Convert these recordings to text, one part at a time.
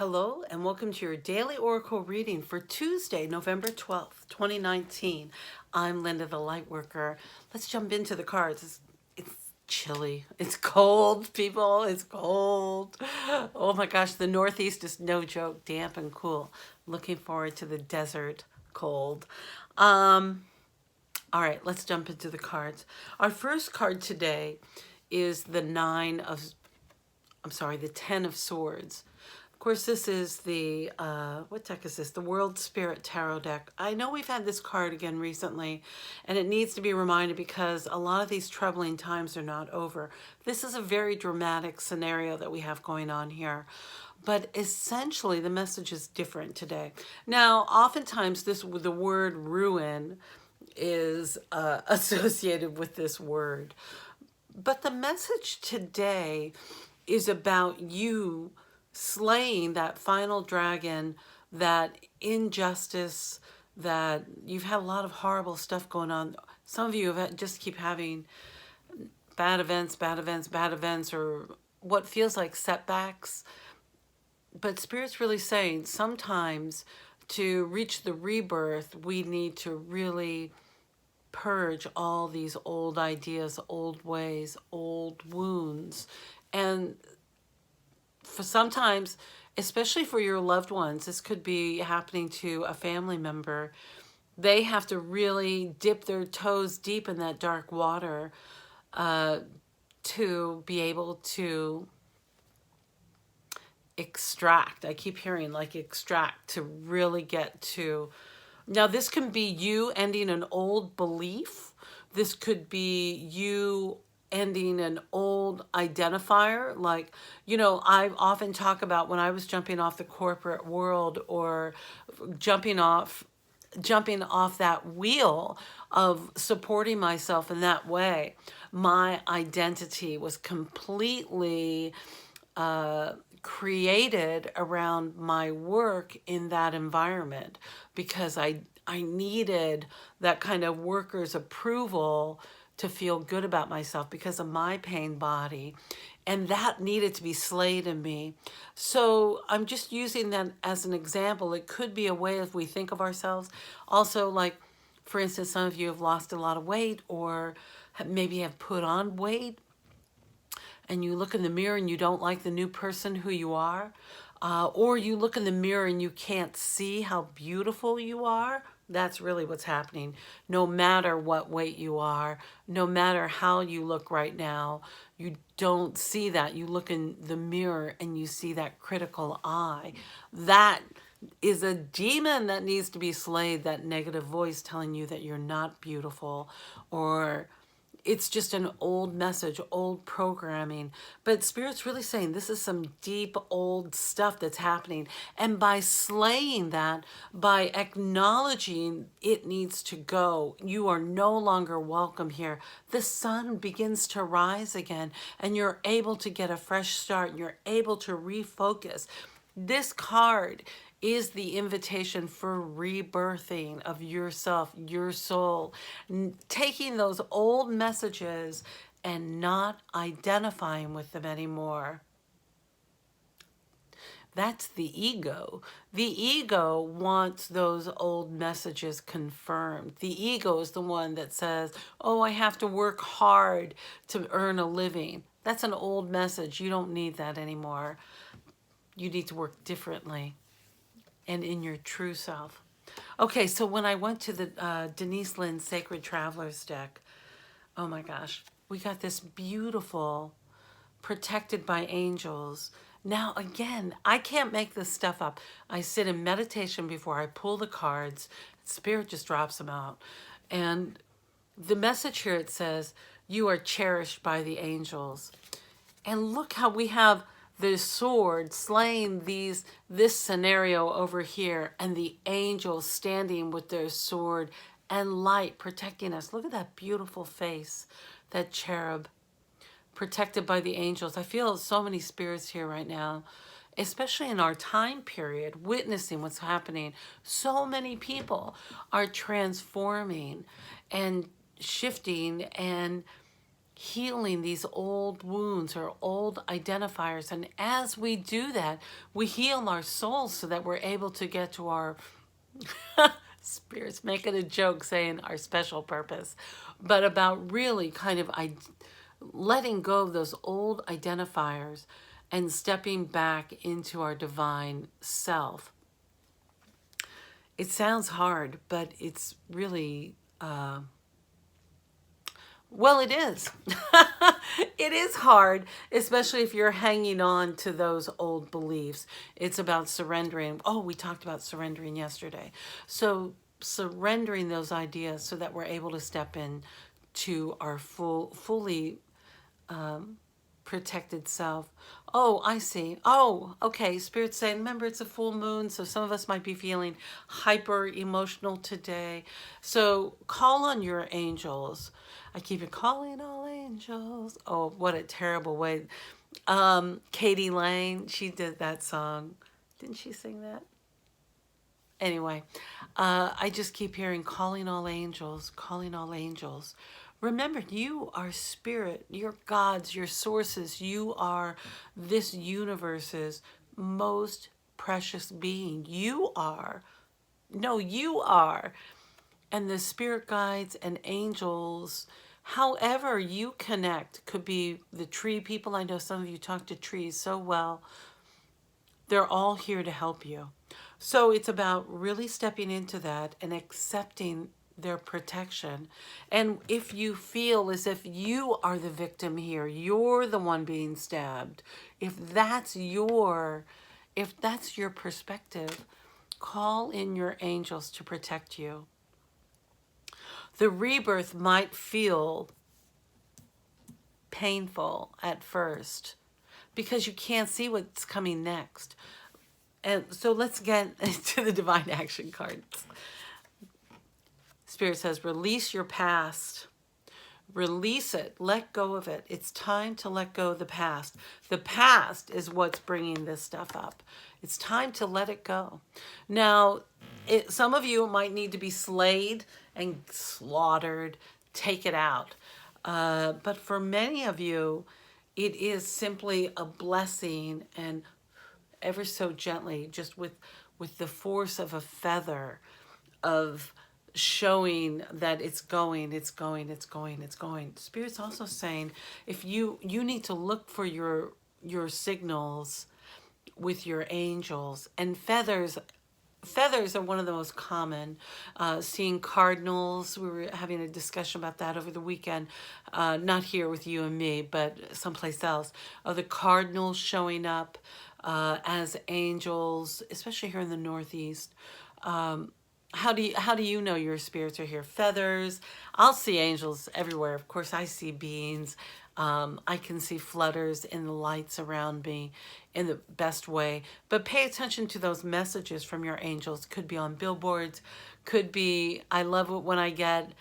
Hello and welcome to your daily oracle reading for Tuesday, November 12th, 2019. I'm Linda the Lightworker. Let's jump into the cards. It's chilly. It's cold, people. It's cold. Oh my gosh, the Northeast is no joke, damp and cool. Looking forward to the desert cold. All right, let's jump into the cards. Our first card today is the the 10 of Swords. Of course, this is the, what deck is this? The World Spirit Tarot deck. I know we've had this card again recently, and it needs to be reminded because a lot of these troubling times are not over. This is a very dramatic scenario that we have going on here. But essentially, the message is different today. Now, oftentimes, the word ruin is associated with this word. But the message today is about you slaying that final dragon, that injustice, that you've had a lot of horrible stuff going on. Some of you have just keep having bad events, or what feels like setbacks. But Spirit's really saying sometimes to reach the rebirth, we need to really purge all these old ideas, old ways, old wounds. And for sometimes, especially for your loved ones, this could be happening to a family member. They have to really dip their toes deep in that dark water to be able to extract. I keep hearing like extract, to really get to. Now, this can be you ending an old belief. This could be you ending an old identifier. Like, you know, I often talk about when I was jumping off the corporate world, or jumping off that wheel of supporting myself in that way, my identity was completely created around my work in that environment, because I needed that kind of worker's approval to feel good about myself because of my pain body, and that needed to be slayed in me. So I'm just using that as an example. It could be a way if we think of ourselves. Also, like, for instance, some of you have lost a lot of weight, or maybe have put on weight, and you look in the mirror and you don't like the new person who you are, or you look in the mirror and you can't see how beautiful you are. That's really what's happening. No matter what weight you are, no matter how you look right now, you don't see that. You look in the mirror and you see that critical eye. That is a demon that needs to be slayed, that negative voice telling you that you're not beautiful, or it's just an old message, old programming. But Spirit's really saying this is some deep old stuff that's happening. And by slaying that, by acknowledging it needs to go, you are no longer welcome here. The sun begins to rise again, and you're able to get a fresh start. You're able to refocus. This card is the invitation for rebirthing of yourself, your soul, taking those old messages and not identifying with them anymore. That's the ego. The ego wants those old messages confirmed. The ego is the one that says, oh, I have to work hard to earn a living. That's an old message. You don't need that anymore. You need to work differently and in your true self. Okay, so when I went to the Denise Linn Sacred Travelers deck, oh my gosh, we got this beautiful protected by angels. Now, again, I can't make this stuff up. I sit in meditation before I pull the cards. Spirit just drops them out. And the message here, it says, you are cherished by the angels. And look how we have the sword slaying this scenario over here, and the angels standing with their sword and light protecting us. Look at that beautiful face, that cherub protected by the angels. I feel so many spirits here right now, especially in our time period, witnessing what's happening. So many people are transforming and shifting and healing these old wounds or old identifiers. And as we do that, we heal our souls so that we're able to get to our Spirit's making a joke saying our special purpose, but about really kind of letting go of those old identifiers and stepping back into our divine self. It sounds hard, but it's really, well, it is. It is hard, especially if you're hanging on to those old beliefs. It's about surrendering. Oh, we talked about surrendering yesterday. So surrendering those ideas so that we're able to step in to our fully protected self. Oh, I see. Oh, okay. Spirit's saying, remember, it's a full moon, so some of us might be feeling hyper emotional today. So call on your angels. I keep it calling all angels. Oh, what a terrible way. Katie Lane, she did that song. Didn't she sing that? Anyway, I just keep hearing calling all angels, calling all angels. Remember, you are spirit, you're gods, your sources. You are this universe's most precious being. You are. No, you are. And the spirit guides and angels, however you connect, could be the tree people. I know some of you talk to trees so well. They're all here to help you. So it's about really stepping into that and accepting their protection. And if you feel as if you are the victim here, you're the one being stabbed, if that's your perspective, call in your angels to protect you. The rebirth might feel painful at first because you can't see what's coming next. And so let's get to the divine action cards. Spirit says, release your past. Release it. Let go of it. It's time to let go of the past. The past is what's bringing this stuff up. It's time to let it go. Now, some of you might need to be slayed and slaughtered. Take it out. But for many of you, it is simply a blessing, and ever so gently, just with the force of a feather, of showing that it's going, it's going, it's going, it's going. Spirit's also saying, if you need to look for your signals with your angels. And feathers are one of the most common. Seeing cardinals, we were having a discussion about that over the weekend, not here with you and me, but someplace else. The cardinals showing up as angels, especially here in the Northeast. How do you know your spirits are here? Feathers. I'll see angels everywhere. Of course, I see beings. I can see flutters in the lights around me in the best way. But pay attention to those messages from your angels. Could be on billboards. Could be, I love it when I get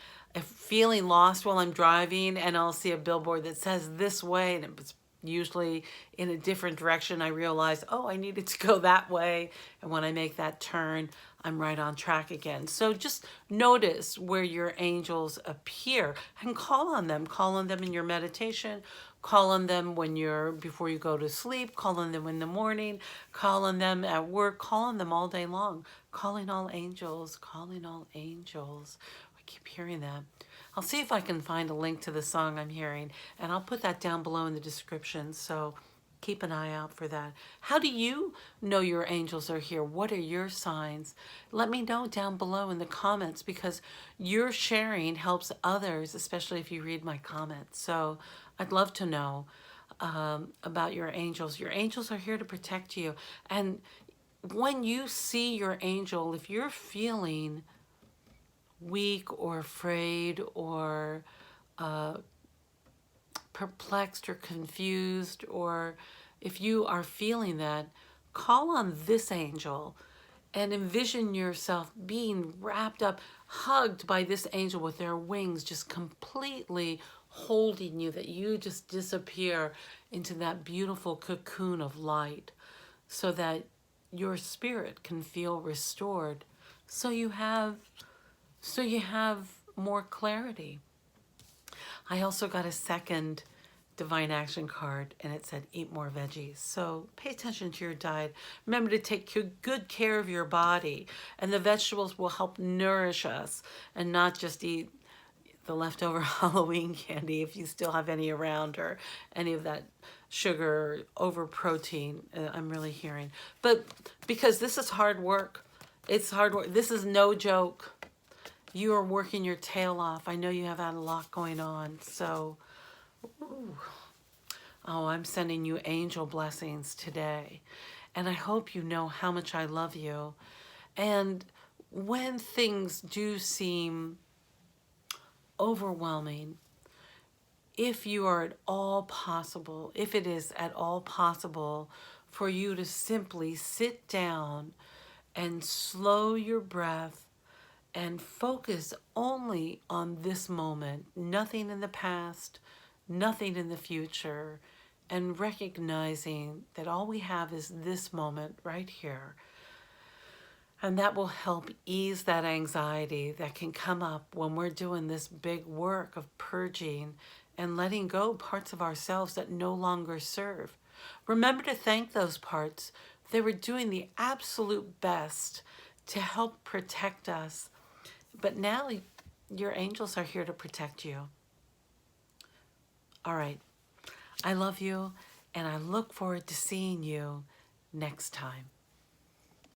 feeling lost while I'm driving and I'll see a billboard that says this way, and it's usually in a different direction. I realize, oh, I needed to go that way. And when I make that turn, I'm right on track again. So just notice where your angels appear and call on them. Call on them in your meditation. Call on them before you go to sleep. Call on them in the morning. Call on them at work. Call on them all day long. Calling all angels. Calling all angels. I keep hearing that. I'll see if I can find a link to the song I'm hearing, and I'll put that down below in the description, so keep an eye out for that. How do you know your angels are here? What are your signs? Let me know down below in the comments, because your sharing helps others, especially if you read my comments. So I'd love to know about your angels. Your angels are here to protect you. And when you see your angel, if you're feeling weak or afraid or perplexed or confused, or if you are feeling that, call on this angel and envision yourself being wrapped up, hugged by this angel with their wings just completely holding you, that you just disappear into that beautiful cocoon of light so that your spirit can feel restored, so you have more clarity. I also got a second divine action card, and it said eat more veggies. So pay attention to your diet. Remember to take good care of your body, and the vegetables will help nourish us, and not just eat the leftover Halloween candy if you still have any around, or any of that sugar, over protein. I'm really hearing. But because this is hard work, it's hard work. This is no joke. You are working your tail off. I know you have had a lot going on. So, ooh. Oh, I'm sending you angel blessings today. And I hope you know how much I love you. And when things do seem overwhelming, if you are at all possible, if it is at all possible for you to simply sit down and slow your breath and focus only on this moment, nothing in the past, nothing in the future, and recognizing that all we have is this moment right here. And that will help ease that anxiety that can come up when we're doing this big work of purging and letting go parts of ourselves that no longer serve. Remember to thank those parts. They were doing the absolute best to help protect us. But now your angels are here to protect you. All right. I love you, and I look forward to seeing you next time.